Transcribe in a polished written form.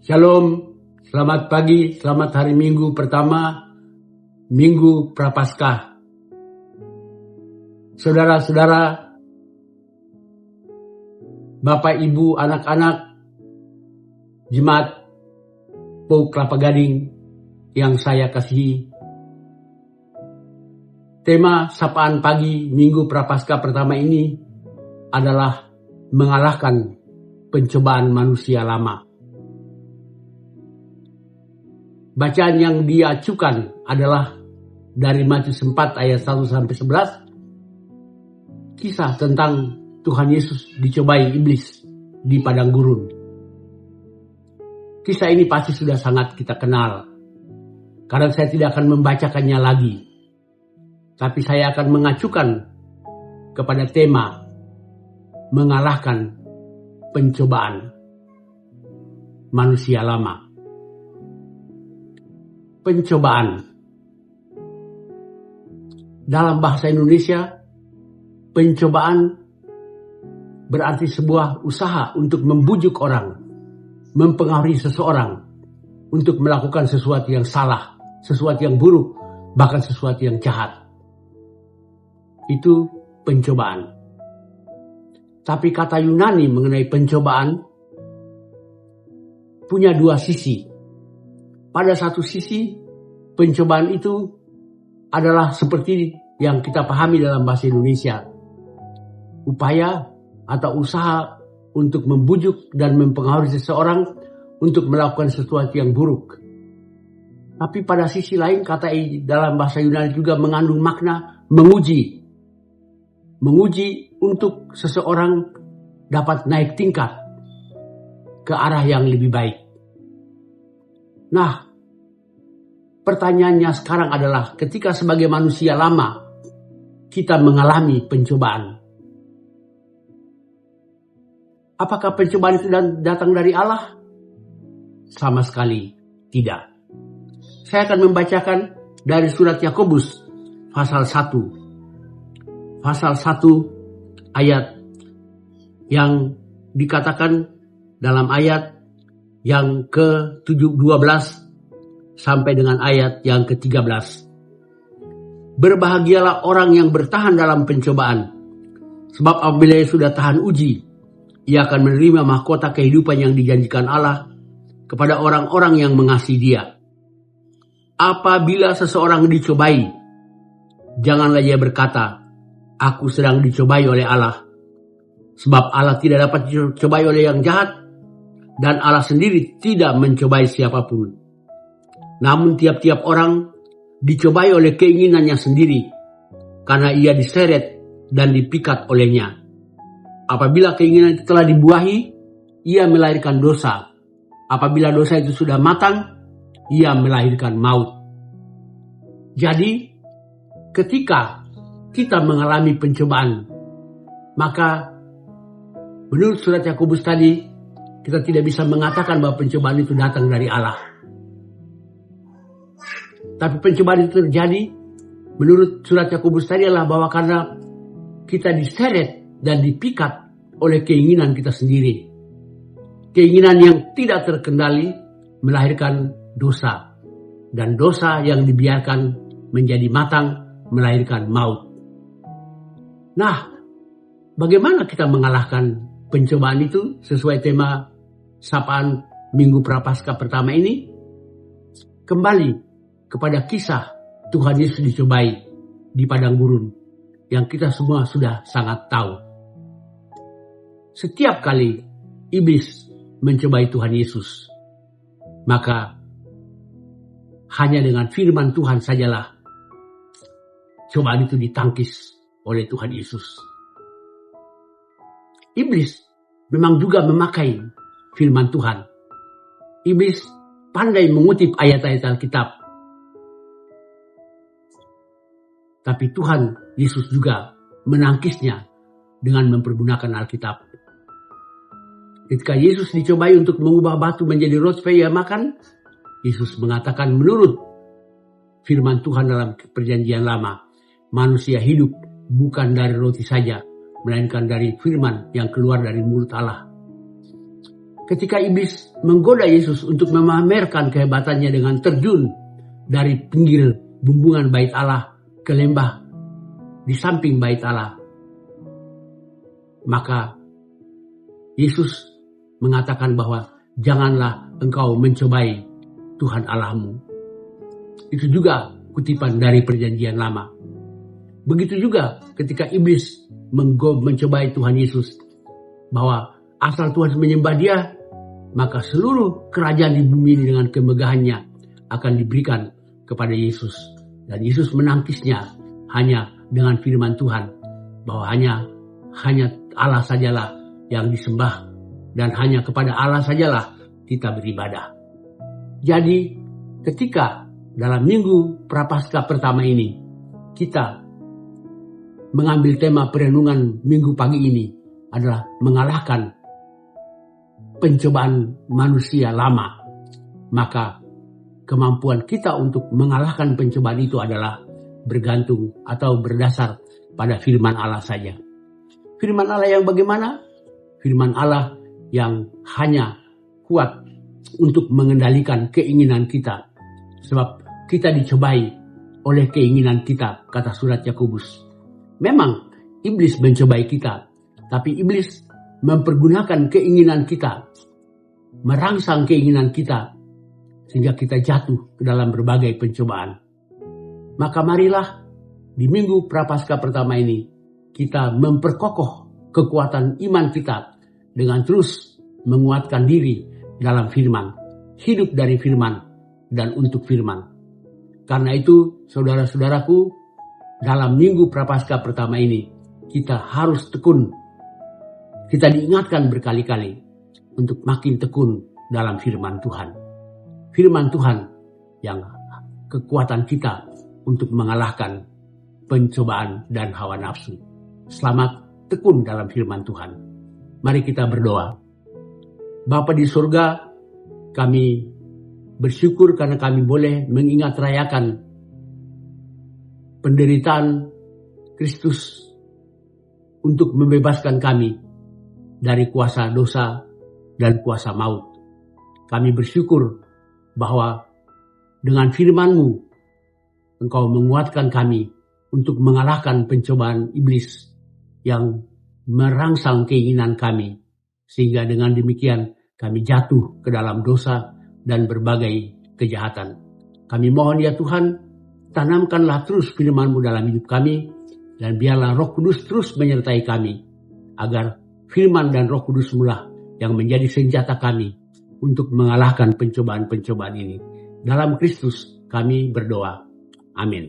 Shalom, selamat pagi, selamat hari Minggu pertama, Minggu Prapaskah. Saudara-saudara, Bapak, Ibu, anak-anak, jemaat POUK Kelapa Gading yang saya kasihi. Tema sapaan pagi Minggu Prapaskah pertama ini adalah mengalahkan pencobaan manusia lama. Bacaan yang diacukan adalah dari Matius 4 ayat 1-11, kisah tentang Tuhan Yesus dicobai iblis di padang gurun. Kisah ini pasti sudah sangat kita kenal, karena saya tidak akan membacakannya lagi, tapi saya akan mengacukan kepada tema mengalahkan pencobaan manusia lama. Pencobaan. Dalam bahasa Indonesia, pencobaan berarti sebuah usaha untuk membujuk orang, mempengaruhi seseorang untuk melakukan sesuatu yang salah, sesuatu yang buruk, bahkan sesuatu yang jahat. Itu pencobaan. Tapi kata Yunani mengenai pencobaan punya dua sisi. Pada satu sisi, pencobaan itu adalah seperti yang kita pahami dalam bahasa Indonesia. Upaya atau usaha untuk membujuk dan mempengaruhi seseorang untuk melakukan sesuatu yang buruk. Tapi pada sisi lain, kata dalam bahasa Yunani juga mengandung makna menguji. Menguji untuk seseorang dapat naik tingkat ke arah yang lebih baik. Nah, pertanyaannya sekarang adalah ketika sebagai manusia lama kita mengalami pencobaan, apakah pencobaan itu datang dari Allah? Sama sekali tidak. Saya akan membacakan dari surat Yakobus pasal 1. Pasal 1 ayat yang dikatakan dalam ayat yang ke-12 sampai dengan ayat yang ke-13. Berbahagialah orang yang bertahan dalam pencobaan, sebab apabila ia sudah tahan uji, ia akan menerima mahkota kehidupan yang dijanjikan Allah kepada orang-orang yang mengasihi Dia. Apabila seseorang dicobai, janganlah ia berkata, "Aku sedang dicobai oleh Allah." Sebab Allah tidak dapat dicobai oleh yang jahat, dan Allah sendiri tidak mencobai siapapun. Namun tiap-tiap orang dicobai oleh keinginannya sendiri, karena ia diseret dan dipikat olehnya. Apabila keinginan itu telah dibuahi, ia melahirkan dosa. Apabila dosa itu sudah matang, ia melahirkan maut. Jadi, ketika kita mengalami pencobaan, maka menurut surat Yakobus tadi, kita tidak bisa mengatakan bahwa pencobaan itu datang dari Allah. Tapi pencobaan itu terjadi menurut surat Yakobus tadi adalah bahwa karena kita diseret dan dipikat oleh keinginan kita sendiri. Keinginan yang tidak terkendali melahirkan dosa. Dan dosa yang dibiarkan menjadi matang melahirkan maut. Nah, bagaimana kita mengalahkan pencobaan itu sesuai tema sapaan Minggu Prapaskah pertama ini? Kembali kepada kisah Tuhan Yesus dicobai di padang gurun yang kita semua sudah sangat tahu. Setiap kali iblis mencobai Tuhan Yesus, maka hanya dengan firman Tuhan sajalah cobaan itu ditangkis oleh Tuhan Yesus. Iblis memang juga memakai firman Tuhan. Iblis pandai mengutip ayat-ayat Alkitab. Tapi Tuhan Yesus juga menangkisnya dengan mempergunakan Alkitab. Ketika Yesus dicobai untuk mengubah batu menjadi roti supaya ia makan, Yesus mengatakan menurut firman Tuhan dalam perjanjian lama, manusia hidup bukan dari roti saja, melainkan dari firman yang keluar dari mulut Allah. ketika iblis menggoda Yesus untuk memamerkan kehebatannya dengan terjun dari pinggir bumbungan bait Allah ke lembah di samping bait Allah, maka Yesus mengatakan bahwa janganlah engkau mencobai Tuhan Allahmu. Itu juga kutipan dari Perjanjian Lama. Begitu juga ketika iblis mencobai Tuhan Yesus, bahwa asal Tuhan menyembah Dia, maka seluruh kerajaan di bumi ini dengan kemegahannya akan diberikan kepada Yesus. Dan Yesus menangkisnya hanya dengan firman Tuhan, bahwa hanya Allah sajalah yang disembah, dan hanya kepada Allah sajalah kita beribadah. Jadi ketika dalam minggu Prapaskah pertama ini kita mengambil tema perenungan minggu pagi ini adalah mengalahkan pencobaan manusia lama, maka kemampuan kita untuk mengalahkan pencobaan itu adalah bergantung atau berdasar pada firman Allah saja. Firman Allah yang bagaimana? Firman Allah yang hanya kuat untuk mengendalikan keinginan kita, sebab kita dicobai oleh keinginan kita, kata surat Yakobus. Memang iblis mencobai kita, tapi iblis mempergunakan keinginan kita, merangsang keinginan kita, sehingga kita jatuh ke dalam berbagai pencobaan. Maka marilah di minggu Prapaskah pertama ini kita memperkokoh kekuatan iman kita dengan terus menguatkan diri dalam firman, hidup dari firman dan untuk firman. Karena itu saudara-saudaraku, dalam minggu Prapaskah pertama ini kita harus tekun. Kita diingatkan berkali-kali untuk makin tekun dalam firman Tuhan. Firman Tuhan yang kekuatan kita untuk mengalahkan pencobaan dan hawa nafsu. Selamat tekun dalam firman Tuhan. Mari kita berdoa. Bapa di surga, kami bersyukur karena kami boleh mengingat rayakan penderitaan Kristus untuk membebaskan kami dari kuasa dosa dan kuasa maut. Kami bersyukur bahwa dengan firman-Mu Engkau menguatkan kami untuk mengalahkan pencobaan iblis yang merangsang keinginan kami, sehingga dengan demikian kami jatuh ke dalam dosa dan berbagai kejahatan. Kami mohon ya Tuhan, tanamkanlah terus firman-Mu dalam hidup kami, dan biarlah Roh Kudus terus menyertai kami, agar firman dan Roh Kudus-Mu lah yang menjadi senjata kami untuk mengalahkan pencobaan-pencobaan ini. Dalam Kristus kami berdoa. Amin.